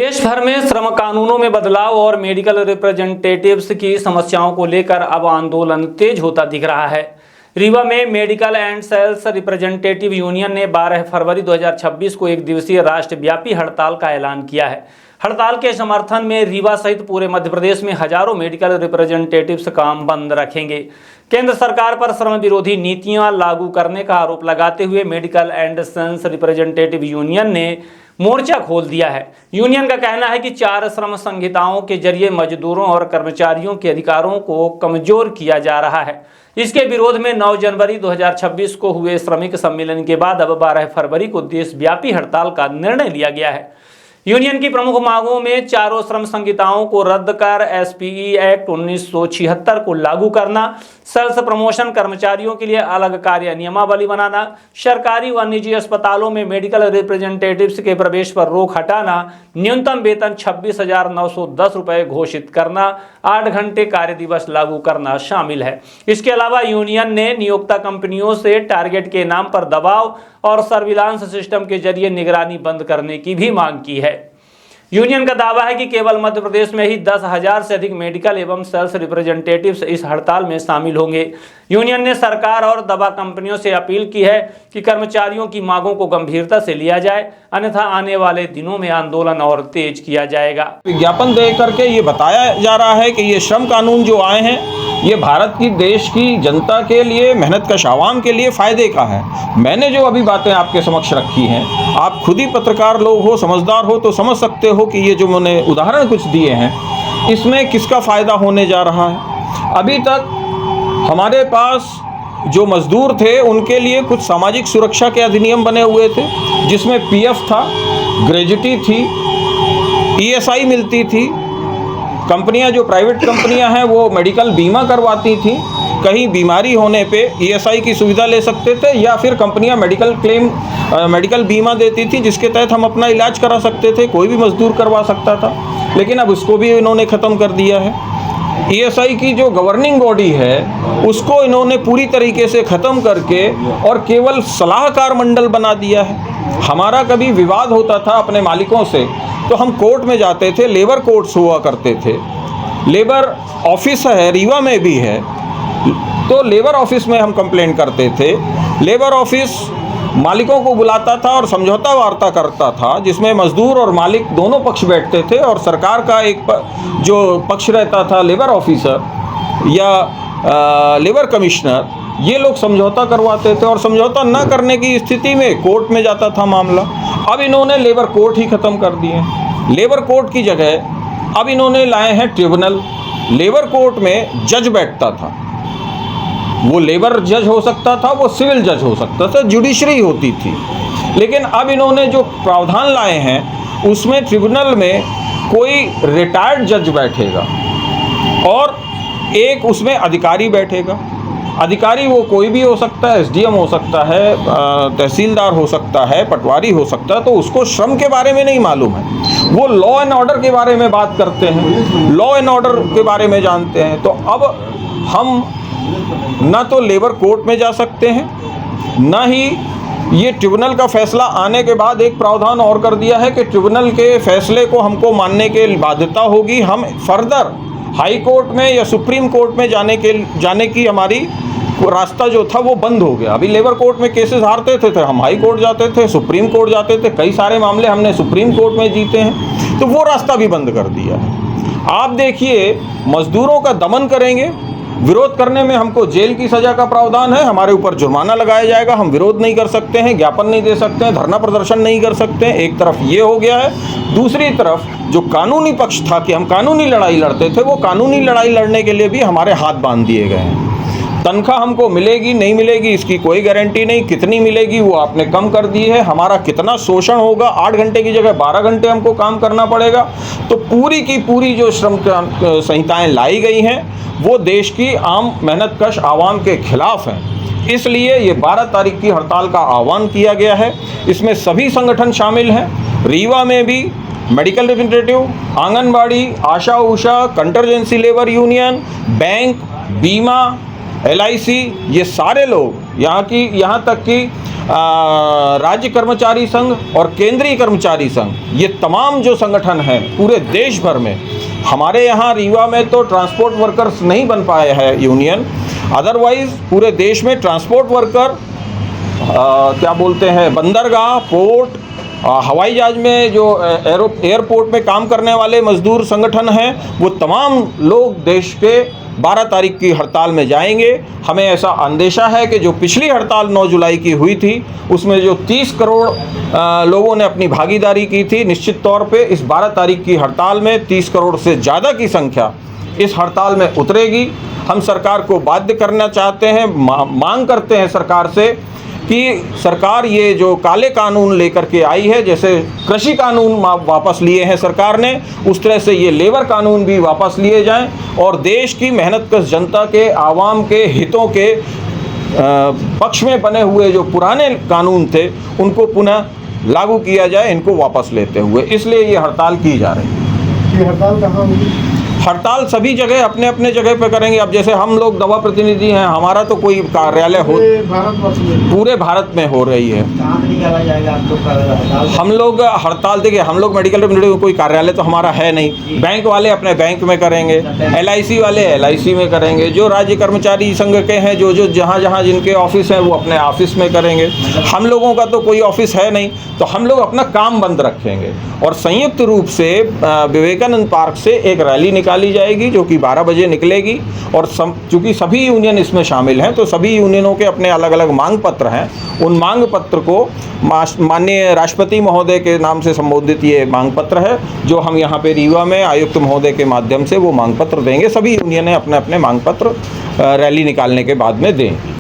देश भर में श्रम कानूनों में बदलाव और मेडिकल रिप्रेजेंटेटिव्स की समस्याओं को लेकर अब आंदोलन तेज होता दिख रहा है। रीवा में medical and sales representative union ने 12 फरवरी 2026 को एक दिवसीय राष्ट्रव्यापी हड़ताल का ऐलान किया है। हड़ताल के समर्थन में रीवा सहित पूरे मध्य प्रदेश में हजारों मेडिकल रिप्रेजेंटेटिव्स काम बंद रखेंगे। केंद्र सरकार पर श्रम विरोधी नीतियां लागू करने का आरोप लगाते हुए medical and sales representative union ने मोर्चा खोल दिया है। यूनियन का कहना है कि 4 श्रम संहिताओं के जरिए मजदूरों और कर्मचारियों के अधिकारों को कमजोर किया जा रहा है। इसके विरोध में 9 जनवरी 2026 को हुए श्रमिक सम्मेलन के बाद अब 12 फरवरी को देशव्यापी हड़ताल का निर्णय लिया गया है। यूनियन की प्रमुख मांगों में 4 श्रम संहिताओं को रद्द कर एसपीई एक्ट 1976 को लागू करना, सेल्स प्रमोशन कर्मचारियों के लिए अलग कार्य नियमावली बनाना, सरकारी व निजी अस्पतालों में मेडिकल रिप्रेजेंटेटिव्स के प्रवेश पर रोक हटाना, न्यूनतम वेतन 26,910 रुपये घोषित करना, 8 घंटे कार्य दिवस लागू करना शामिल है। इसके अलावा यूनियन ने नियोक्ता कंपनियों से टारगेट के नाम पर दबाव और सर्विलांस सिस्टम के जरिए निगरानी बंद करने की भी मांग की है। यूनियन का दावा है कि केवल मध्य प्रदेश में ही 10,000 से अधिक मेडिकल एवं सेल्स रिप्रेजेंटेटिव्स इस हड़ताल में शामिल होंगे। यूनियन ने सरकार और दवा कंपनियों से अपील की है कि कर्मचारियों की मांगों को गंभीरता से लिया जाए, अन्यथा आने वाले दिनों में आंदोलन और तेज किया जाएगा। विज्ञापन दे करके ये बताया जा रहा है कि ये श्रम कानून जो आए हैं ये भारत की देश की जनता के लिए, मेहनतकश आवाम के लिए फ़ायदे का है। मैंने जो अभी बातें आपके समक्ष रखी हैं, आप खुद ही पत्रकार लोग हो, समझदार हो तो समझ सकते हो कि ये जो मैंने उदाहरण कुछ दिए हैं इसमें किसका फ़ायदा होने जा रहा है। अभी तक हमारे पास जो मजदूर थे उनके लिए कुछ सामाजिक सुरक्षा के अधिनियम बने हुए थे, जिसमें पीएफ था, ग्रेजुटी थी, ईएसआई मिलती थी। कंपनियां जो प्राइवेट कंपनियां हैं वो मेडिकल बीमा करवाती थी, कहीं बीमारी होने पे ईएसआई की सुविधा ले सकते थे, या फिर कंपनियां मेडिकल बीमा देती थी जिसके तहत हम अपना इलाज करा सकते थे, कोई भी मजदूर करवा सकता था। लेकिन अब उसको भी इन्होंने ख़त्म कर दिया है। ईएसआई की जो गवर्निंग बॉडी है उसको इन्होंने पूरी तरीके से ख़त्म करके और केवल सलाहकार मंडल बना दिया है। हमारा कभी विवाद होता था अपने मालिकों से तो हम कोर्ट में जाते थे, लेबर कोर्ट्स हुआ करते थे। लेबर ऑफिस है, रीवा में भी है, तो लेबर ऑफिस में हम कंप्लेंट करते थे। लेबर ऑफिस मालिकों को बुलाता था और समझौता वार्ता करता था, जिसमें मजदूर और मालिक दोनों पक्ष बैठते थे और सरकार का एक जो पक्ष रहता था, लेबर ऑफिसर या लेबर कमिश्नर, ये लोग समझौता करवाते थे और समझौता न करने की स्थिति में कोर्ट में जाता था मामला। अब इन्होंने लेबर कोर्ट ही ख़त्म कर दिए। लेबर कोर्ट की जगह अब इन्होंने लाए हैं ट्रिब्यूनल। लेबर कोर्ट में जज बैठता था, वो लेबर जज हो सकता था, वो सिविल जज हो सकता था, जुडिशरी होती थी। लेकिन अब इन्होंने जो प्रावधान लाए हैं उसमें ट्रिब्यूनल में कोई रिटायर्ड जज बैठेगा और एक उसमें अधिकारी बैठेगा। अधिकारी वो कोई भी हो सकता है, एसडीएम हो सकता है, तहसीलदार हो सकता है, पटवारी हो सकता है, तो उसको श्रम के बारे में नहीं मालूम है, वो लॉ एंड ऑर्डर के बारे में बात करते हैं, लॉ एंड ऑर्डर के बारे में जानते हैं। तो अब हम ना तो लेबर कोर्ट में जा सकते हैं, ना ही ये ट्रिब्यूनल का फैसला आने के बाद एक प्रावधान और कर दिया है कि ट्रिब्यूनल के फैसले को हमको मानने की बाध्यता होगी। हम फर्दर हाई कोर्ट में या सुप्रीम कोर्ट में जाने की हमारी रास्ता जो था वो बंद हो गया। अभी लेबर कोर्ट में केसेस हारते थे हम हाई कोर्ट जाते थे, सुप्रीम कोर्ट जाते थे, कई सारे मामले हमने सुप्रीम कोर्ट में जीते हैं, तो वो रास्ता भी बंद कर दिया है। आप देखिए, मजदूरों का दमन करेंगे, विरोध करने में हमको जेल की सज़ा का प्रावधान है, हमारे ऊपर जुर्माना लगाया जाएगा, हम विरोध नहीं कर सकते हैं, ज्ञापन नहीं दे सकते हैं, धरना प्रदर्शन नहीं कर सकते हैं। एक तरफ ये हो गया है, दूसरी तरफ जो कानूनी पक्ष था कि हम कानूनी लड़ाई लड़ते थे, वो कानूनी लड़ाई लड़ने के लिए भी हमारे हाथ बांध दिए गए हैं। तनख्वाह हमको मिलेगी नहीं मिलेगी इसकी कोई गारंटी नहीं, कितनी मिलेगी वो आपने कम कर दी है। हमारा कितना शोषण होगा, 8 घंटे की जगह 12 घंटे हमको काम करना पड़ेगा। तो पूरी की पूरी जो श्रम संहिताएं लाई गई हैं वो देश की आम मेहनतकश आवाम के खिलाफ हैं। इसलिए ये 12 तारीख की हड़ताल का आह्वान किया गया है। इसमें सभी संगठन शामिल हैं। रीवा में भी मेडिकल रिप्रेजेंटेटिव, आंगनबाड़ी, आशा उषा, कंटरजेंसी लेबर यूनियन, बैंक, बीमा, LIC, ये सारे लोग यहाँ तक कि राज्य कर्मचारी संघ और केंद्रीय कर्मचारी संघ, ये तमाम जो संगठन हैं पूरे देश भर में, हमारे यहाँ रीवा में तो ट्रांसपोर्ट वर्कर्स नहीं बन पाए हैं यूनियन, अदरवाइज़ पूरे देश में ट्रांसपोर्ट वर्कर क्या बोलते हैं, बंदरगाह, पोर्ट, हवाई जहाज में जो एयरपोर्ट में काम करने वाले मजदूर संगठन हैं, वो तमाम लोग देश के 12 तारीख की हड़ताल में जाएंगे। हमें ऐसा अंदेशा है कि जो पिछली हड़ताल 9 जुलाई की हुई थी, उसमें जो 30 करोड़ लोगों ने अपनी भागीदारी की थी, निश्चित तौर पे इस 12 तारीख की हड़ताल में 30 करोड़ से ज़्यादा की संख्या इस हड़ताल में उतरेगी। हम सरकार को बाध्य करना चाहते हैं, मांग करते हैं सरकार से कि सरकार ये जो काले कानून लेकर के आई है, जैसे कृषि कानून वापस लिए हैं सरकार ने, उस तरह से ये लेबर कानून भी वापस लिए जाएं और देश की मेहनतकश जनता के, आवाम के हितों के पक्ष में बने हुए जो पुराने कानून थे उनको पुनः लागू किया जाए, इनको वापस लेते हुए। इसलिए ये हड़ताल की जा रही है। ये हड़ताल कहाँ होगी? हड़ताल सभी जगह अपने अपने जगह पे करेंगे। अब जैसे हम लोग दवा प्रतिनिधि हैं, हमारा तो कोई कार्यालय हो, पूरे भारत में हो रही है। निकाला जाएगा आप लोग हड़ताल? हम लोग हड़ताल, देखिए हम लोग मेडिकल रिप्रेजेंटेटिव, कोई कार्यालय तो हमारा है नहीं। बैंक वाले अपने बैंक में करेंगे, LIC वाले LIC में करेंगे, जो राज्य कर्मचारी संघ के हैं, जो जहाँ जहाँ जिनके ऑफिस हैं वो अपने ऑफिस में करेंगे। हम लोगों का तो कोई ऑफिस है नहीं, तो हम लोग अपना काम बंद रखेंगे और संयुक्त रूप से विवेकानंद पार्क से एक रैली निकाली जाएगी जो कि 12 बजे निकलेगी। और चूँकि सभी यूनियन इसमें शामिल हैं, तो सभी यूनियनों के अपने अलग अलग मांग पत्र हैं। उन मांग पत्र को माननीय राष्ट्रपति महोदय के नाम से संबोधित ये मांग पत्र है, जो हम यहाँ पे रीवा में आयुक्त महोदय के माध्यम से वो मांग पत्र देंगे। सभी यूनियनें अपने अपने मांग पत्र रैली निकालने के बाद में दें।